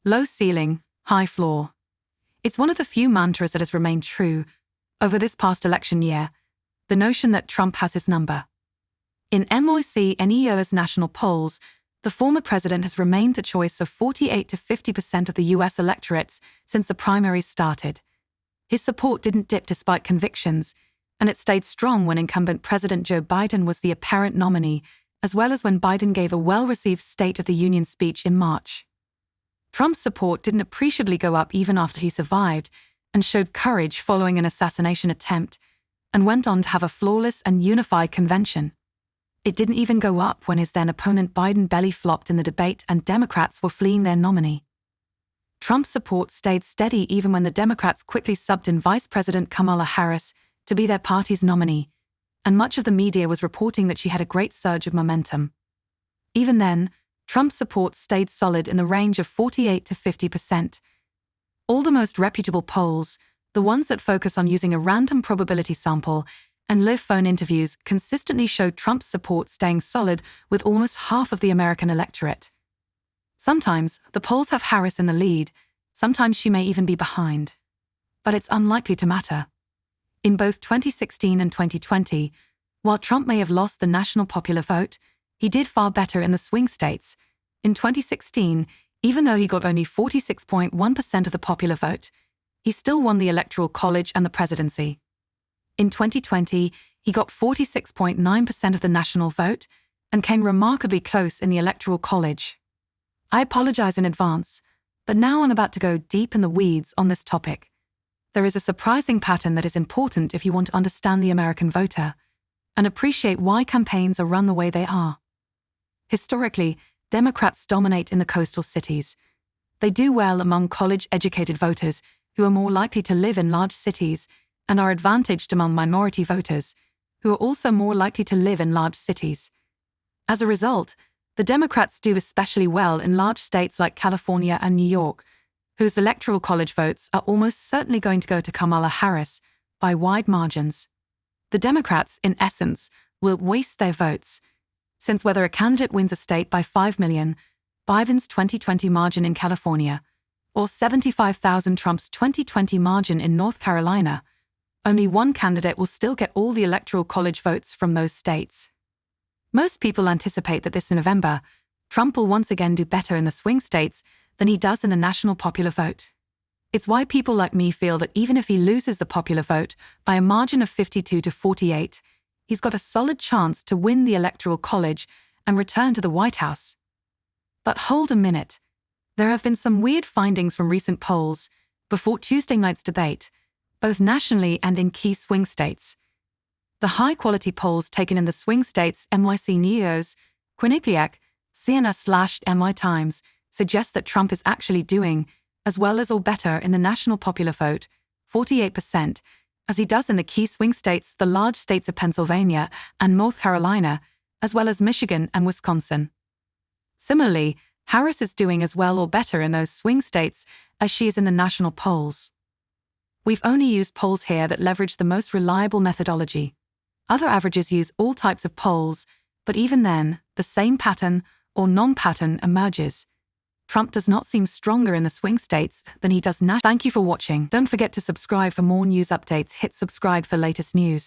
Low ceiling, high floor. It's one of the few mantras that has remained true over this past election year, the notion that Trump has his number. In NYC-NEO's national polls, the former president has remained the choice of 48 to 50% of the US electorates since the primaries started. His support didn't dip despite convictions, and it stayed strong when incumbent President Joe Biden was the apparent nominee, as well as when Biden gave a well-received State of the Union speech in March. Trump's support didn't appreciably go up even after he survived and showed courage following an assassination attempt, and went on to have a flawless and unified convention. It didn't even go up when his then opponent Biden belly flopped in the debate and Democrats were fleeing their nominee. Trump's support stayed steady even when the Democrats quickly subbed in Vice President Kamala Harris to be their party's nominee, and much of the media was reporting that she had a great surge of momentum. Even then, Trump's support stayed solid in the range of 48 to 50%. All the most reputable polls, the ones that focus on using a random probability sample and live phone interviews, consistently showed Trump's support staying solid with almost half of the American electorate. Sometimes the polls have Harris in the lead, sometimes she may even be behind. But it's unlikely to matter. In both 2016 and 2020, while Trump may have lost the national popular vote, he did far better in the swing states. In 2016, even though he got only 46.1% of the popular vote, he still won the Electoral College and the presidency. In 2020, he got 46.9% of the national vote and came remarkably close in the Electoral College. I apologize in advance, but now I'm about to go deep in the weeds on this topic. There is a surprising pattern that is important if you want to understand the American voter and appreciate why campaigns are run the way they are. Historically, Democrats dominate in the coastal cities. They do well among college-educated voters who are more likely to live in large cities and are advantaged among minority voters who are also more likely to live in large cities. As a result, the Democrats do especially well in large states like California and New York, whose electoral college votes are almost certainly going to go to Kamala Harris by wide margins. The Democrats, in essence, will waste their votes, since whether a candidate wins a state by 5 million, Biden's 2020 margin in California, or 75,000 Trump's 2020 margin in North Carolina, only one candidate will still get all the electoral college votes from those states. Most people anticipate that this November, Trump will once again do better in the swing states than he does in the national popular vote. It's why people like me feel that even if he loses the popular vote by a margin of 52 to 48, he's got a solid chance to win the Electoral College and return to the White House. But hold a minute. There have been some weird findings from recent polls before Tuesday night's debate, both nationally and in key swing states. The high-quality polls taken in the swing states NYC-NEO's, Quinnipiac, CNN/NY Times suggest that Trump is actually doing as well as or better in the national popular vote, 48%, as he does in the key swing states, the large states of Pennsylvania and North Carolina, as well as Michigan and Wisconsin. Similarly, Harris is doing as well or better in those swing states as she is in the national polls. We've only used polls here that leverage the most reliable methodology. Other averages use all types of polls, but even then, the same pattern or non-pattern emerges. Trump does not seem stronger in the swing states than he does nationally. Thank you for watching. Don't forget to subscribe for more news updates. Hit subscribe for latest news.